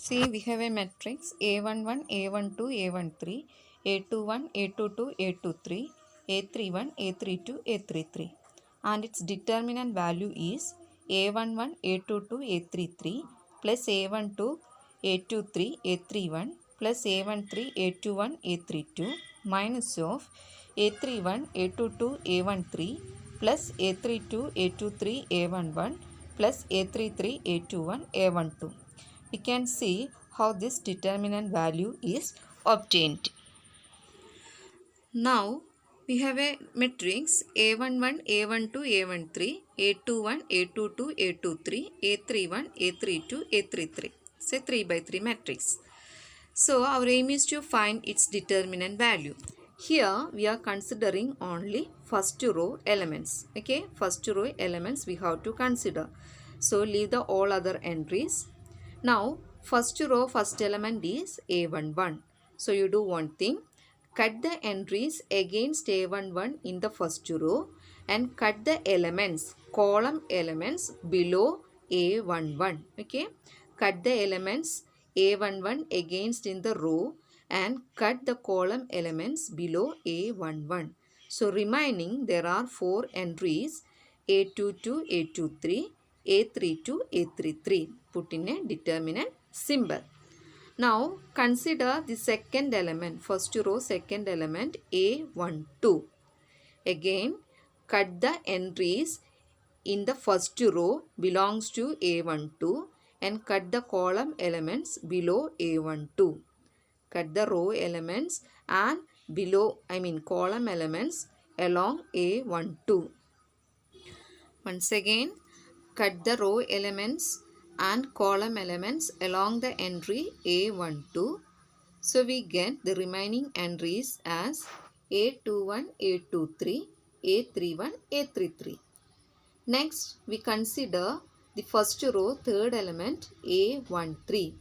See, we have a matrix A11, A12, A13, A21, A22, A23, A31, A32, A33, and its determinant value is A11, A22, A33 plus A12, A23, A31 plus A13, A21, A32 minus of A31, A22, A13 plus A32, A23, A11 plus A33, A21, A12. We can see how this determinant value is obtained. Now we have a matrix A11, A12, A13, A21, A22, A23, A31, A32, A33. It's a 3 by 3 matrix. So our aim is to find its determinant value. Here we are considering only first row elements. Okay, first row elements we have to consider. So leave the all other entries. Now first row first element is A11. So you do one thing. Cut the entries against A11 in the first row and cut the elements, column elements below A11. Okay, cut the elements A11 against in the row and cut the column elements below A11. So remaining there are 4 entries A22, A23, A32, A33. Put in a determinant symbol. Now consider the second element, first row second element A12. Again cut the entries in the first row belongs to A12 and cut the column elements below A12. Cut the row elements and column elements along A12. Once again cut the row elements and column elements along the entry A12. So we get the remaining entries as A21, A23, A31, A33. Next we consider the first row third element A13.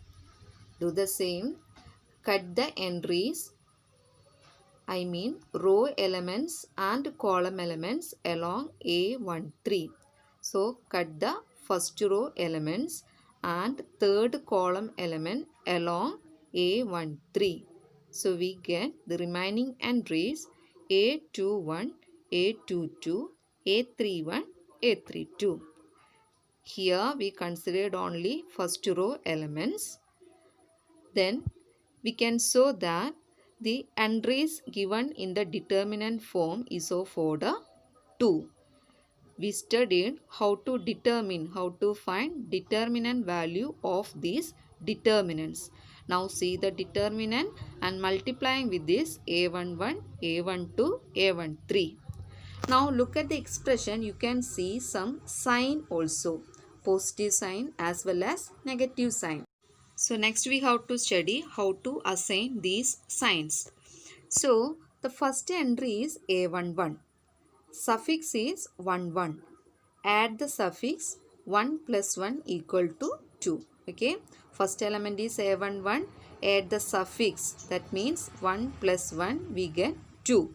Do the same. Cut the entries row elements and column elements along A13. So cut the first row elements and third column element along A13. So we get the remaining entries A21, A22, A31, A32. Here we considered only first row elements. Then we can show that the entries given in the determinant form is of order 2. We studied how to find determinant value of these determinants. Now see the determinant and multiplying with this A11, A12, A13. Now look at the expression. You can see some sign also. Positive sign as well as negative sign. So next we have to study how to assign these signs. So the first entry is A11. Suffix is 11. Add the suffix 1 plus 1 equal to 2. Okay. First element is A11. Add the suffix. That means 1 plus 1 we get 2.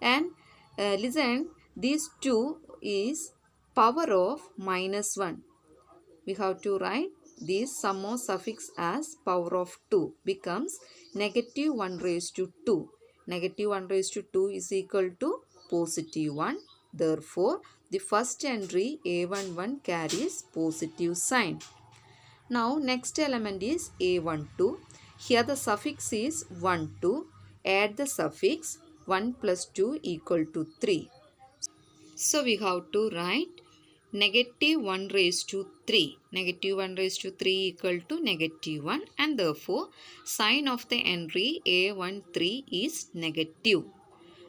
And listen, this 2 is power of minus 1. We have to write this sum of suffix as power of 2 becomes negative 1 raised to 2. Negative 1 raised to 2 is equal to positive 1. Therefore, the first entry A11 carries positive sign. Now, next element is A12. Here the suffix is 12. Add the suffix 1 plus 2 equal to 3. So, we have to write negative 1 raised to 3. Negative 1 raised to 3 equal to negative 1, and therefore sign of the entry A13 is negative.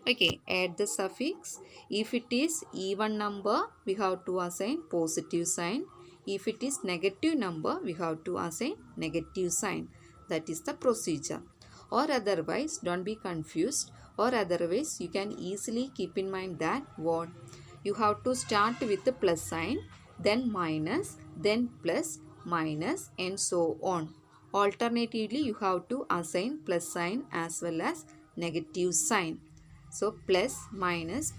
Okay, add the suffix. If it is even number, we have to assign positive sign. If it is negative number, we have to assign negative sign. That is the procedure. Or otherwise, don't be confused. Or otherwise, you can easily keep in mind that what? You have to start with the plus sign, then minus, then plus, minus, and so on. Alternatively, you have to assign plus sign as well as negative sign. So, plus, minus,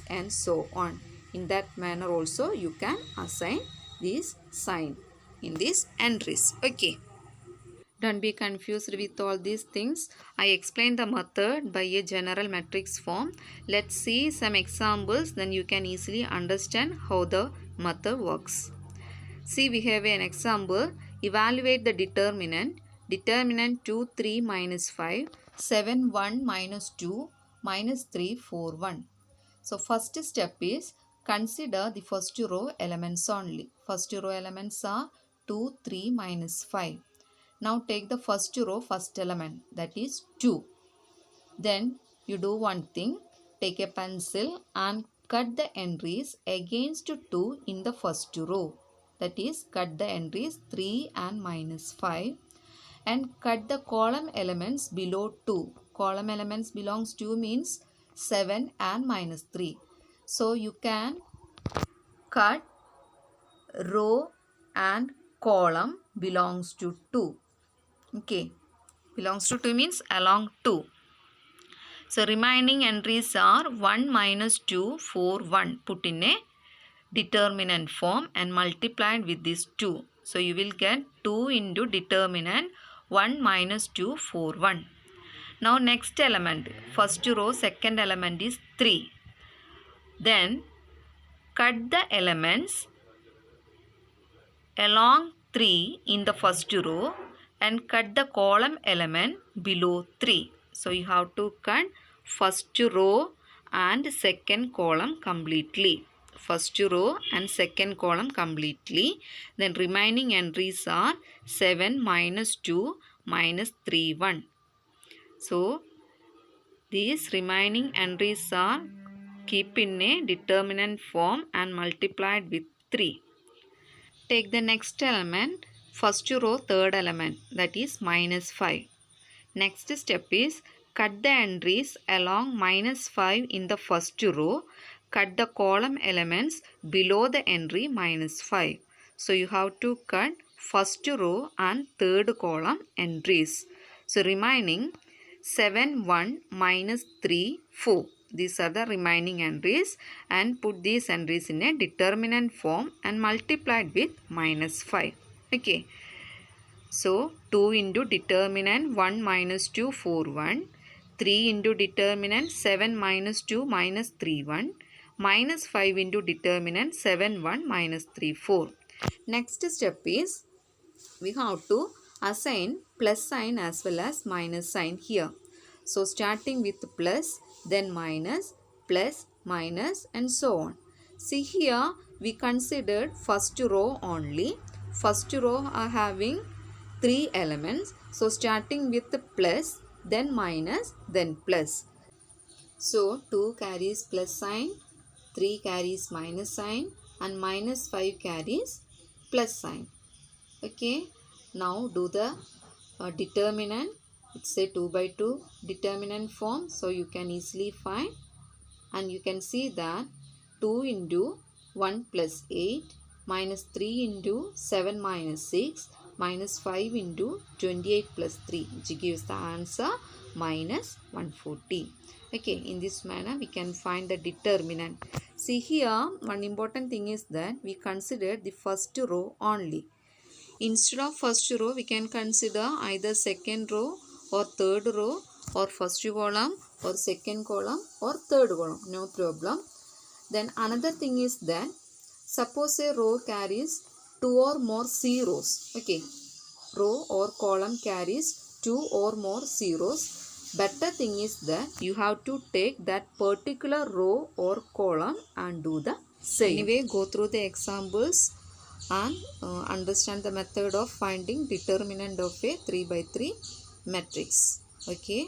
and so on. In that manner also, you can assign this sign in these entries. Okay. Don't be confused with all these things. I explained the method by a general matrix form. Let's see some examples, then you can easily understand how the method works. See, we have an example. Evaluate the determinant. Determinant 2, 3, minus 5, 7, 1, minus 2, minus 3, 4, 1. So, first step is consider the first row elements only. First row elements are 2, 3, minus 5. Now, take the first row first element, that is 2. Then, you do one thing. Take a pencil and cut the entries against 2 in the first row. That is, cut the entries 3 and minus 5. And cut the column elements below 2. Column elements belongs to means 7 and minus 3. So, you can cut row and column belongs to 2. Okay. Belongs to 2 means along 2. So, remaining entries are 1 minus 2, 4, 1. Put in a determinant form and multiplied with this 2. So, you will get 2 into determinant 1 minus 2, 4, 1. Now, next element, first row, second element is 3. Then, cut the elements along 3 in the first row and cut the column element below 3. So, you have to cut first row and second column completely. First row and second column completely. Then remaining entries are 7 minus 2 minus 3 1. So, these remaining entries are keep in a determinant form and multiplied with 3. Take the next element, first row third element, that is minus 5. Next step is cut the entries along minus 5 in the first row. Cut the column elements below the entry minus 5. So, you have to cut first row and third column entries. So, remaining 7, 1, minus 3, 4. These are the remaining entries and put these entries in a determinant form and multiplied with minus 5. Okay. So, 2 into determinant 1 minus 2, 4, 1. 3 into determinant 7 minus 2 minus 3, 1. Minus 5 into determinant 7, 1 minus 3, 4. Next step is we have to assign plus sign as well as minus sign here. So, starting with plus, then minus, plus, minus and so on. See here we considered first row only. First row are having 3 elements. So, starting with the plus, then minus, then plus. So, 2 carries plus sign, 3 carries minus sign and minus 5 carries plus sign. Okay. Now, do the determinant. It's a 2 by 2 determinant form. So, you can easily find and you can see that 2 into 1 plus 8 minus 3 into 7 minus 6 minus 5 into 28 plus 3 which gives the answer minus 140. Okay, in this manner we can find the determinant. See here one important thing is that we consider the first row only. Instead of first row we can consider either second row or third row or first column or second column or third column, no problem. Then another thing is that suppose a row carries 2 or more zeros. Okay, row or column carries 2 or more zeros. Better thing is that you have to take that particular row or column and do the same. Anyway, go through the examples and understand the method of finding determinant of a 3 by 3 matrix. Okay.